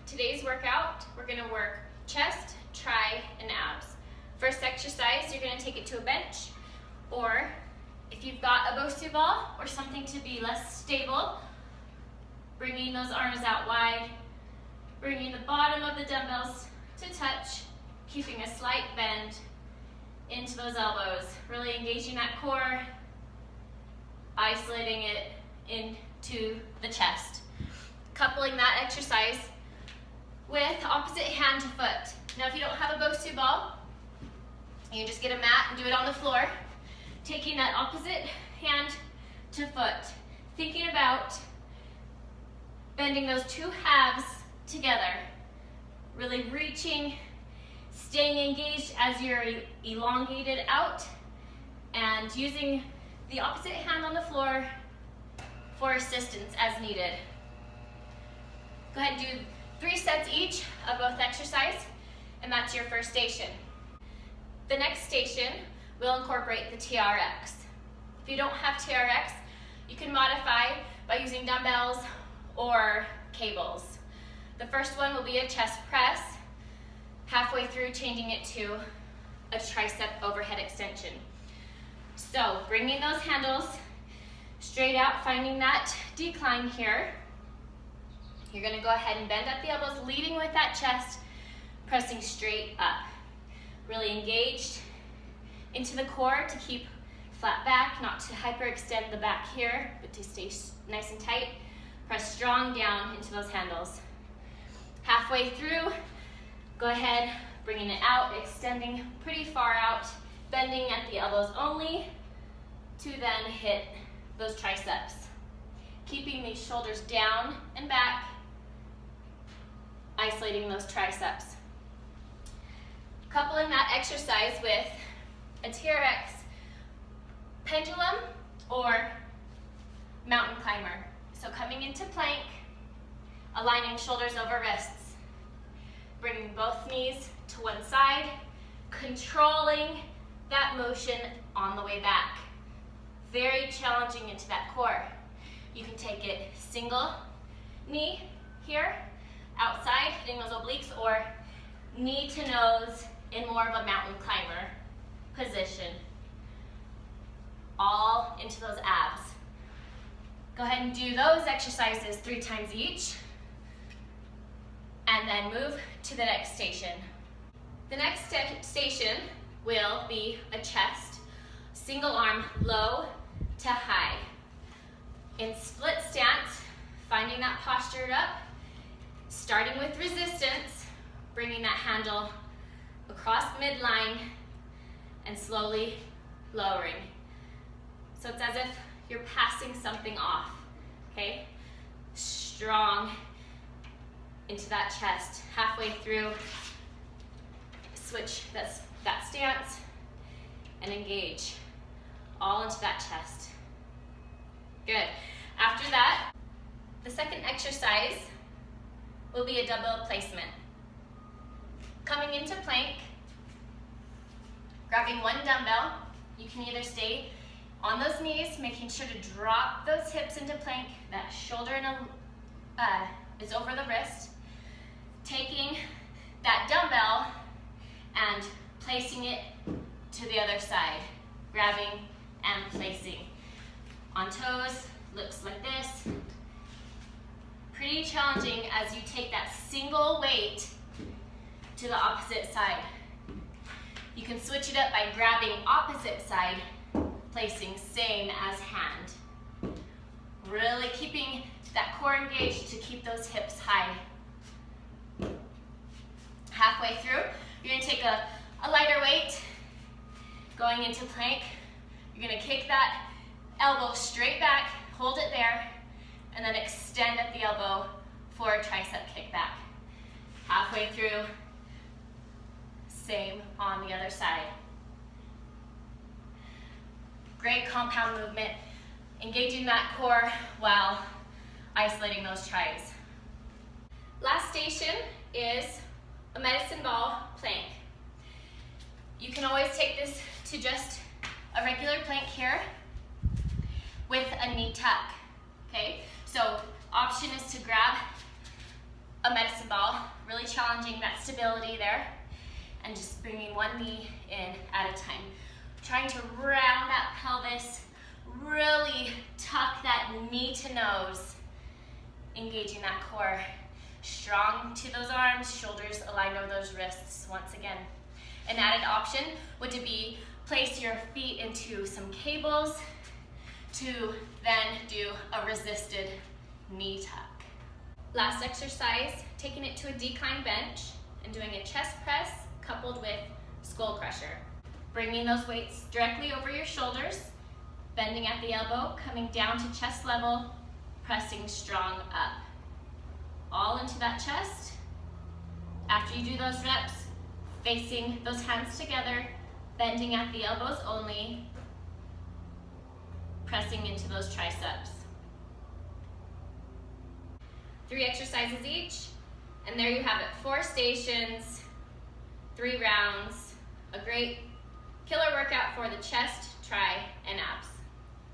today's workout, we're gonna work chest, tri, and abs. First exercise, you're gonna take it to a bench, or if you've got a Bosu ball or something to be less stable, bringing those arms out wide, bringing the bottom of the dumbbells to touch, keeping a slight bend into those elbows, really engaging that core, isolating it into the chest. Coupling that exercise with opposite hand to foot. Now if you don't have a Bosu ball, you can just get a mat and do it on the floor. Taking that opposite hand to foot. Thinking about bending those two halves together. Really reaching, staying engaged as you're elongated out, and using the opposite hand on the floor for assistance as needed. Go ahead and do 3 sets each of both exercise, and that's your first station. The next station will incorporate the TRX. If you don't have TRX, you can modify by using dumbbells or cables. The first one will be a chest press, halfway through changing it to a tricep overhead extension. So bringing those handles straight out, finding that decline here. You're gonna go ahead and bend at the elbows, leading with that chest, pressing straight up. Really engaged into the core to keep flat back, not to hyperextend the back here, but to stay nice and tight. Press strong down into those handles. Halfway through, go ahead, bringing it out, extending pretty far out, bending at the elbows only to then hit those triceps. Keeping these shoulders down and back, isolating those triceps. Coupling that exercise with a TRX pendulum or mountain climber. So coming into plank, aligning shoulders over wrists, bringing both knees to one side, controlling that motion on the way back. Very challenging into that core. You can take it single knee here, outside, hitting those obliques, or knee to nose in more of a mountain climber position. All into those abs. Go ahead and do those exercises 3 times each, and then move to the next station. The next station will be a chest, single arm, low to high. In split stance, finding that posture up, starting with resistance, bringing that handle across midline and slowly lowering. So it's as if you're passing something off, okay? Strong into that chest. Halfway through, switch that stance and engage all into that chest. Good. After that, the second exercise will be a dumbbell placement. Coming into plank, grabbing one dumbbell, you can either stay on those knees, making sure to drop those hips into plank, that shoulder is over the wrist, taking that dumbbell and placing it to the other side, grabbing and placing. On toes, looks like this. Pretty challenging as you take that single weight to the opposite side. You can switch it up by grabbing opposite side, placing same as hand. Really keeping that core engaged to keep those hips high. Halfway through, you're gonna take a lighter weight, going into plank. You're gonna kick that elbow straight back, hold it there, and then extend at the elbow for a tricep kickback. Halfway through, same on the other side. Great compound movement, engaging that core while isolating those tris. Last station is a medicine ball plank. You can always take this to just a regular plank here with a knee tuck, okay? So option is to grab a medicine ball, really challenging that stability there, and just bringing one knee in at a time. Trying to round that pelvis, really tuck that knee to nose, engaging that core. Strong to those arms, shoulders aligned over those wrists once again. An added option would be place your feet into some cables to then do a resisted knee tuck. Last exercise, taking it to a decline bench and doing a chest press coupled with skull crusher. Bringing those weights directly over your shoulders, bending at the elbow, coming down to chest level, pressing strong up. All into that chest. After you do those reps, facing those hands together, bending at the elbows only, pressing into those triceps. 3 exercises each, and there you have it. 4 stations, 3 rounds, a great killer workout for the chest, tri, and abs.